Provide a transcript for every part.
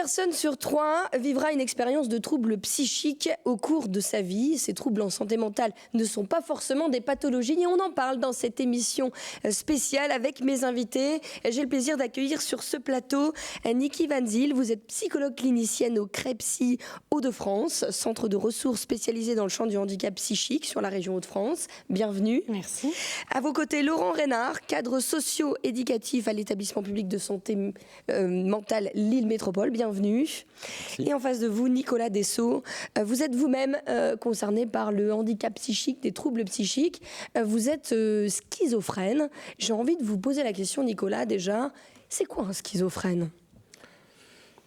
personne sur 3 vivra une expérience de troubles psychiques au cours de sa vie. Ces troubles en santé mentale ne sont pas forcément des pathologies et on en parle dans cette émission spéciale avec mes invités. J'ai le plaisir d'accueillir sur ce plateau Niki Van Zyl. Vous êtes psychologue clinicienne au CREPSI Hauts-de-France, centre de ressources spécialisé dans le champ du handicap psychique sur la région Hauts-de-France. Bienvenue. Merci. À vos côtés, Laurent Reynard, cadre socio-éducatif à l'établissement public de santé mentale Lille Métropole. Bienvenue. Merci. Et en face de vous, Nicolas Dessau. Vous êtes vous-même concerné par le handicap psychique, des troubles psychiques. Vous êtes schizophrène. J'ai envie de vous poser la question, Nicolas, déjà. C'est quoi un schizophrène ?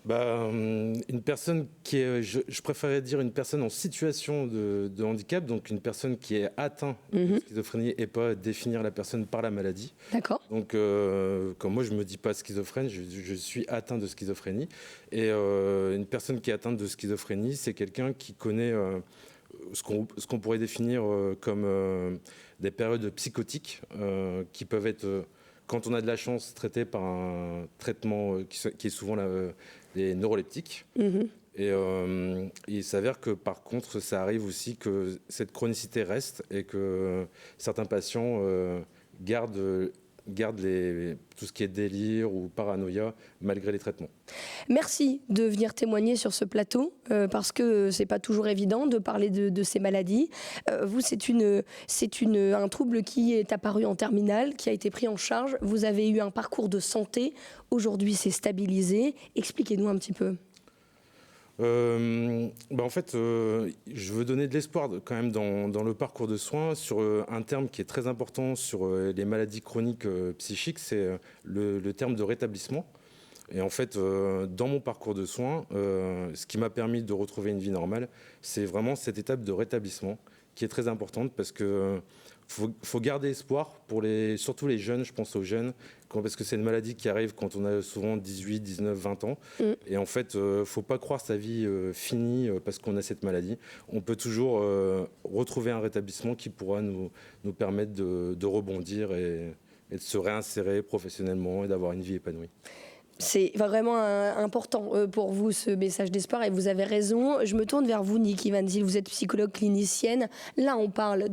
Une personne qui est, je préférerais dire une personne en situation de handicap, donc une personne qui est atteinte de schizophrénie et pas définir la personne par la maladie. D'accord. Donc, comme moi, je ne me dis pas schizophrène, je suis atteint de schizophrénie. Et une personne qui est atteinte de schizophrénie, c'est quelqu'un qui connaît ce qu'on pourrait définir comme des périodes psychotiques qui peuvent être, quand on a de la chance, traitées par un traitement qui est souvent les neuroleptiques. Et il s'avère que par contre, ça arrive aussi que cette chronicité reste et que certains patients gardent tout ce qui est délire ou paranoïa malgré les traitements. Merci de venir témoigner sur ce plateau parce que c'est pas toujours évident de parler de ces maladies. Vous, c'est un trouble qui est apparu en terminale, qui a été pris en charge. Vous avez eu un parcours de santé. Aujourd'hui, c'est stabilisé. Expliquez-nous un petit peu. En fait, je veux donner de l'espoir quand même dans le parcours de soins sur un terme qui est très important sur les maladies chroniques psychiques, c'est le terme de rétablissement. Et en fait, dans mon parcours de soins, ce qui m'a permis de retrouver une vie normale, c'est vraiment cette étape de rétablissement qui est très importante parce que faut garder espoir surtout les jeunes, je pense aux jeunes, parce que c'est une maladie qui arrive quand on a souvent 18, 19, 20 ans. Et en fait, faut pas croire sa vie finie parce qu'on a cette maladie. On peut toujours retrouver un rétablissement qui pourra nous permettre de rebondir et de se réinsérer professionnellement et d'avoir une vie épanouie. C'est vraiment important pour vous, ce message d'espoir, et vous avez raison. Je me tourne vers vous, Niki Van Zyl, vous êtes psychologue clinicienne. Là, on parle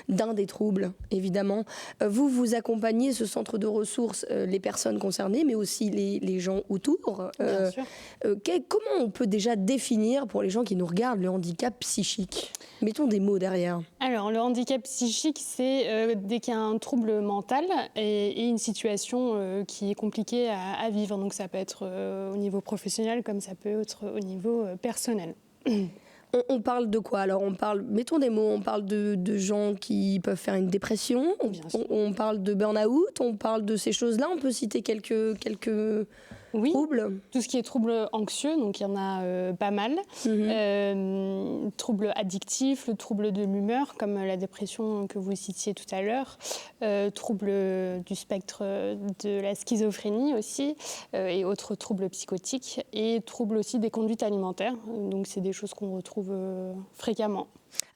d'un des troubles, évidemment. Vous accompagnez ce centre de ressources, les personnes concernées, mais aussi les gens autour. Bien sûr. Comment on peut déjà définir, pour les gens qui nous regardent, le handicap psychique ? Mettons des mots derrière. Alors, le handicap psychique, c'est dès qu'il y a un trouble mental et une situation qui est compliquée à vivre. Donc, ça peut être au niveau professionnel comme ça peut être au niveau personnel. On parle de quoi ? Alors, mettons des mots, on parle de gens qui peuvent faire une dépression, on parle de burn-out, on parle de ces choses-là, on peut citer quelques troubles. Tout ce qui est troubles anxieux, donc il y en a pas mal. Troubles addictifs, le trouble de l'humeur, comme la dépression que vous citiez tout à l'heure, troubles du spectre de la schizophrénie aussi, et autres troubles psychotiques, et troubles aussi des conduites alimentaires. Donc c'est des choses qu'on retrouve fréquemment.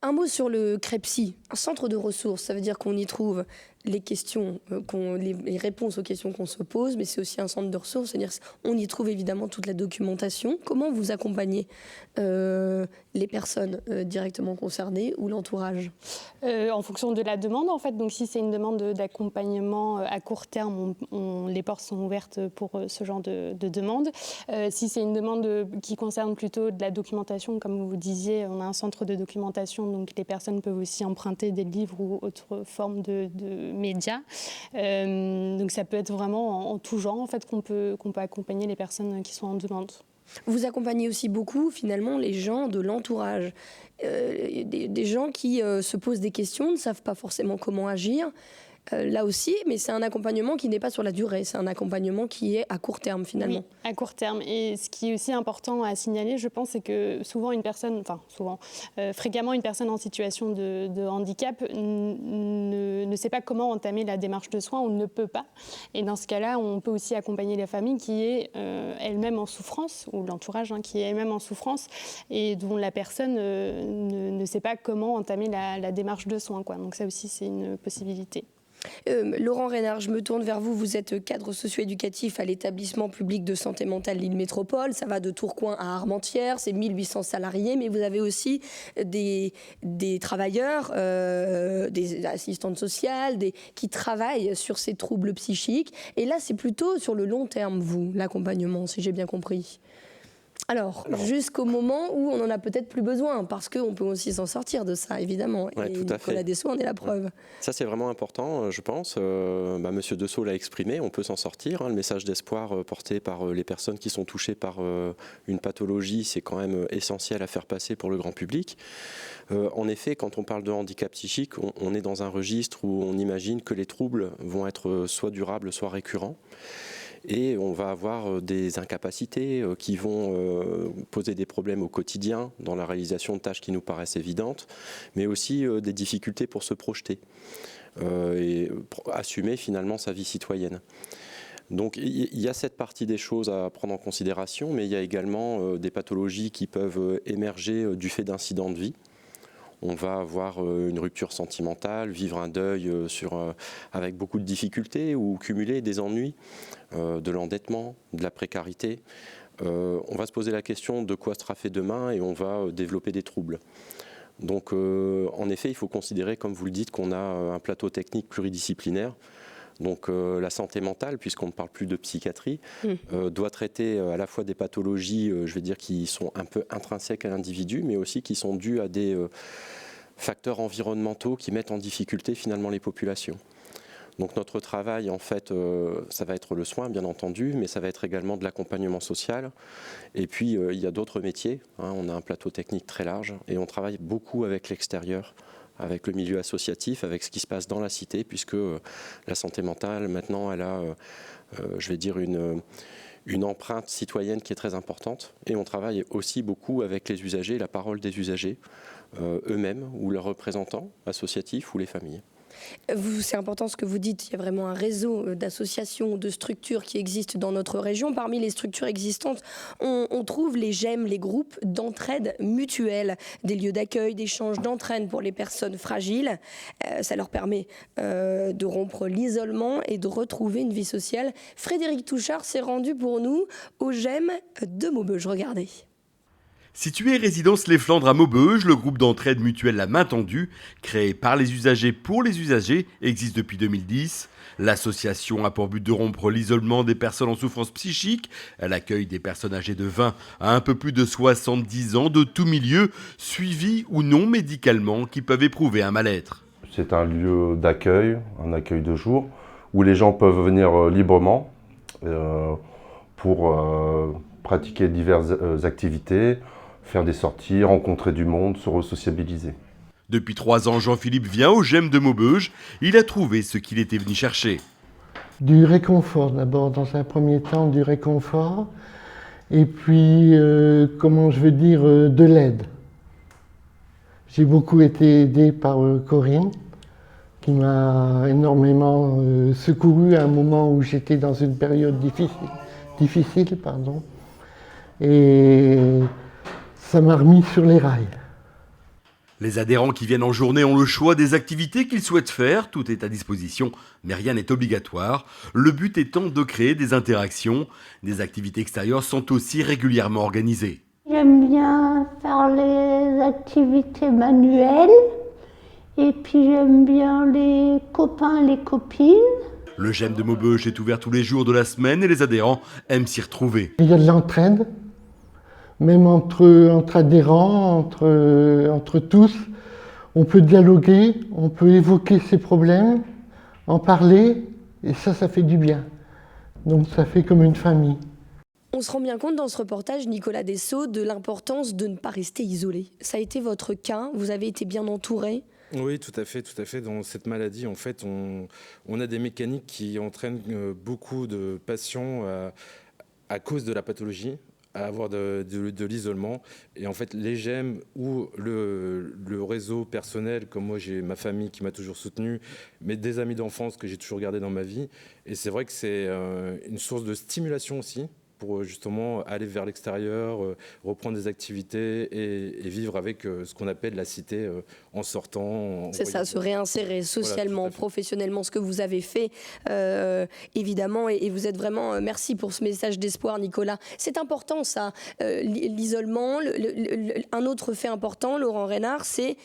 Un mot sur le CREPSI, un centre de ressources, ça veut dire qu'on y trouve les questions, les réponses aux questions qu'on se pose, mais c'est aussi un centre de ressources, c'est-à-dire qu'on y trouve évidemment toute la documentation. Comment vous accompagnez les personnes directement concernées ou l'entourage ? En fonction de la demande, en fait. Donc, si c'est une demande d'accompagnement à court terme, les portes sont ouvertes pour ce genre de demande. Si c'est une demande qui concerne plutôt de la documentation, comme vous disiez, on a un centre de documentation, donc les personnes peuvent aussi emprunter des livres ou autres formes de médias. Donc, ça peut être vraiment en tout genre, en fait, qu'on peut accompagner les personnes qui sont en demande. Vous accompagnez aussi beaucoup, finalement, les gens de l'entourage. Des gens qui se posent des questions, ne savent pas forcément comment agir. Là aussi, mais c'est un accompagnement qui n'est pas sur la durée, c'est un accompagnement qui est à court terme finalement. Oui, à court terme. Et ce qui est aussi important à signaler, je pense, c'est que fréquemment une personne en situation de handicap ne sait pas comment entamer la démarche de soins ou ne peut pas. Et dans ce cas-là, on peut aussi accompagner la famille qui est elle-même en souffrance, ou l'entourage qui est elle-même en souffrance et dont la personne ne sait pas comment entamer la démarche de soins, quoi. Donc ça aussi, c'est une possibilité. Laurent Reynard, je me tourne vers vous. Vous êtes cadre socio-éducatif à l'établissement public de santé mentale Lille Métropole. Ça va de Tourcoing à Armentières, c'est 1800 salariés, mais vous avez aussi des travailleurs, des assistantes sociales, qui travaillent sur ces troubles psychiques. Et là, c'est plutôt sur le long terme, vous, l'accompagnement, si j'ai bien compris. Alors, jusqu'au moment où on en a peut-être plus besoin, parce qu'on peut aussi s'en sortir de ça, évidemment. Ouais, et tout à Nicolas fait. Dessau en est la preuve. Ça, c'est vraiment important, je pense. Monsieur Dessau l'a exprimé, on peut s'en sortir. Le message d'espoir porté par les personnes qui sont touchées par une pathologie, c'est quand même essentiel à faire passer pour le grand public. En effet, quand on parle de handicap psychique, on est dans un registre où on imagine que les troubles vont être soit durables, soit récurrents. Et on va avoir des incapacités qui vont poser des problèmes au quotidien dans la réalisation de tâches qui nous paraissent évidentes, mais aussi des difficultés pour se projeter et assumer finalement sa vie citoyenne. Donc il y a cette partie des choses à prendre en considération, mais il y a également des pathologies qui peuvent émerger du fait d'incidents de vie. On va avoir une rupture sentimentale, vivre un deuil avec beaucoup de difficultés ou cumuler des ennuis, de l'endettement, de la précarité. On va se poser la question de quoi sera fait demain et on va développer des troubles. Donc en effet, il faut considérer, comme vous le dites, qu'on a un plateau technique pluridisciplinaire. Donc la santé mentale, puisqu'on ne parle plus de psychiatrie, doit traiter à la fois des pathologies, je vais dire, qui sont un peu intrinsèques à l'individu, mais aussi qui sont dues à des facteurs environnementaux qui mettent en difficulté finalement les populations. Donc notre travail, en fait, ça va être le soin, bien entendu, mais ça va être également de l'accompagnement social. Et puis, il y a d'autres métiers. On a un plateau technique très large et on travaille beaucoup avec l'extérieur, avec le milieu associatif, avec ce qui se passe dans la cité, puisque la santé mentale, maintenant, elle a, je vais dire, une empreinte citoyenne qui est très importante. Et on travaille aussi beaucoup avec les usagers, la parole des usagers eux-mêmes, ou leurs représentants associatifs, ou les familles. C'est important ce que vous dites, il y a vraiment un réseau d'associations, de structures qui existent dans notre région. Parmi les structures existantes, on trouve les GEM, les groupes d'entraide mutuelle, des lieux d'accueil, d'échange, d'entraide pour les personnes fragiles. Ça leur permet de rompre l'isolement et de retrouver une vie sociale. Frédéric Touchard s'est rendu pour nous au GEM de Maubeuge. Regardez. Situé résidence Les Flandres à Maubeuge, le groupe d'entraide mutuelle La Main Tendue, créé par les usagers pour les usagers, existe depuis 2010. L'association a pour but de rompre l'isolement des personnes en souffrance psychique. Elle accueille des personnes âgées de 20 à un peu plus de 70 ans de tout milieu, suivies ou non médicalement, qui peuvent éprouver un mal-être. C'est un lieu d'accueil, un accueil de jour, où les gens peuvent venir librement pour pratiquer diverses activités, faire des sorties, rencontrer du monde, se resociabiliser. Depuis 3 ans, Jean-Philippe vient au GEM de Maubeuge. Il a trouvé ce qu'il était venu chercher. Du réconfort d'abord, dans un premier temps, du réconfort. Et puis, de l'aide. J'ai beaucoup été aidé par Corinne, qui m'a énormément secouru à un moment où j'étais dans une période difficile. Et ça m'a remis sur les rails. Les adhérents qui viennent en journée ont le choix des activités qu'ils souhaitent faire. Tout est à disposition, mais rien n'est obligatoire. Le but étant de créer des interactions. Des activités extérieures sont aussi régulièrement organisées. J'aime bien faire les activités manuelles. Et puis j'aime bien les copains, les copines. Le GEM de Maubeuge est ouvert tous les jours de la semaine et les adhérents aiment s'y retrouver. Il y a de l'entraide. Même entre adhérents, entre tous, on peut dialoguer, on peut évoquer ses problèmes, en parler, et ça fait du bien. Donc ça fait comme une famille. On se rend bien compte dans ce reportage, Nicolas Dessau, de l'importance de ne pas rester isolé. Ça a été votre cas, vous avez été bien entouré. Oui, tout à fait. Dans cette maladie, en fait, on a des mécaniques qui entraînent beaucoup de patients à cause de la pathologie, à avoir de l'isolement. Et en fait, les GEM ou le réseau personnel, comme moi j'ai ma famille qui m'a toujours soutenu, mais des amis d'enfance que j'ai toujours gardés dans ma vie. Et c'est vrai que c'est une source de stimulation aussi pour justement aller vers l'extérieur, reprendre des activités et vivre avec ce qu'on appelle la cité en sortant. C'est ça, se réinsérer socialement, voilà, professionnellement, ce que vous avez fait, évidemment, et vous êtes vraiment, merci pour ce message d'espoir, Nicolas. C'est important ça, l'isolement. Un autre fait important, Laurent Reynard, c'est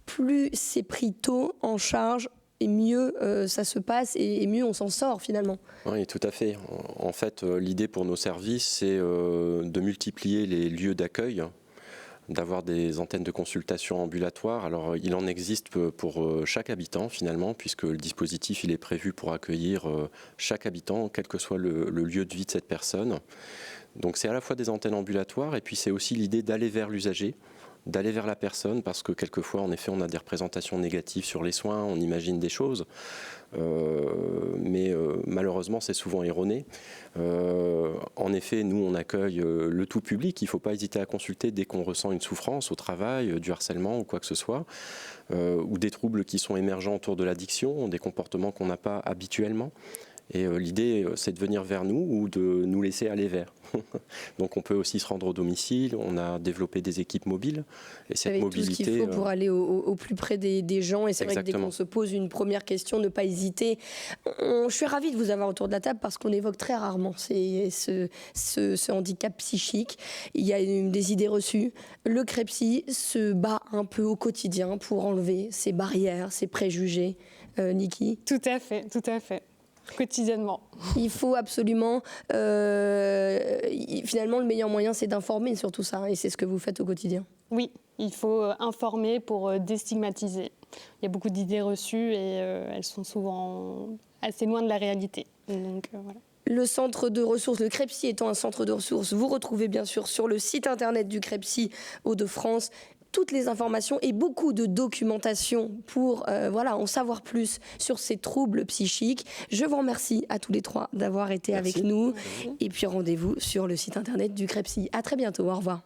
plus c'est pris tôt en charge, et mieux ça se passe et mieux on s'en sort finalement. Oui, tout à fait. En fait, l'idée pour nos services, c'est de multiplier les lieux d'accueil, d'avoir des antennes de consultation ambulatoires. Alors, il en existe pour chaque habitant finalement, puisque le dispositif il est prévu pour accueillir chaque habitant, quel que soit le lieu de vie de cette personne. Donc, c'est à la fois des antennes ambulatoires et puis c'est aussi l'idée d'aller vers l'usager, d'aller vers la personne, parce que quelquefois, en effet, on a des représentations négatives sur les soins, on imagine des choses, mais malheureusement, c'est souvent erroné. En effet, nous, on accueille le tout public, il ne faut pas hésiter à consulter dès qu'on ressent une souffrance au travail, du harcèlement ou quoi que ce soit, ou des troubles qui sont émergents autour de l'addiction, des comportements qu'on n'a pas habituellement. Et l'idée, c'est de venir vers nous ou de nous laisser aller vers. Donc on peut aussi se rendre au domicile, on a développé des équipes mobiles. Et cette avec mobilité, tout ce qu'il faut pour aller au plus près des gens. Et c'est vrai que dès qu'on se pose une première question, ne pas hésiter. Je suis ravie de vous avoir autour de la table parce qu'on évoque très rarement ce handicap psychique. Il y a des idées reçues. Le CREPSI se bat un peu au quotidien pour enlever ces barrières, ces préjugés. Niki ? Tout à fait, tout à fait. Quotidiennement. Il faut absolument, finalement, le meilleur moyen, c'est d'informer sur tout ça, et c'est ce que vous faites au quotidien. Oui, il faut informer pour déstigmatiser. Il y a beaucoup d'idées reçues et elles sont souvent assez loin de la réalité. Donc, voilà. Le centre de ressources, le CREPSI étant un centre de ressources, vous retrouvez bien sûr sur le site internet du CREPSI Hauts-de-France toutes les informations et beaucoup de documentation pour en savoir plus sur ces troubles psychiques. Je vous remercie à tous les trois d'avoir été avec nous. Et puis rendez-vous sur le site internet du CREPSI. À très bientôt, au revoir.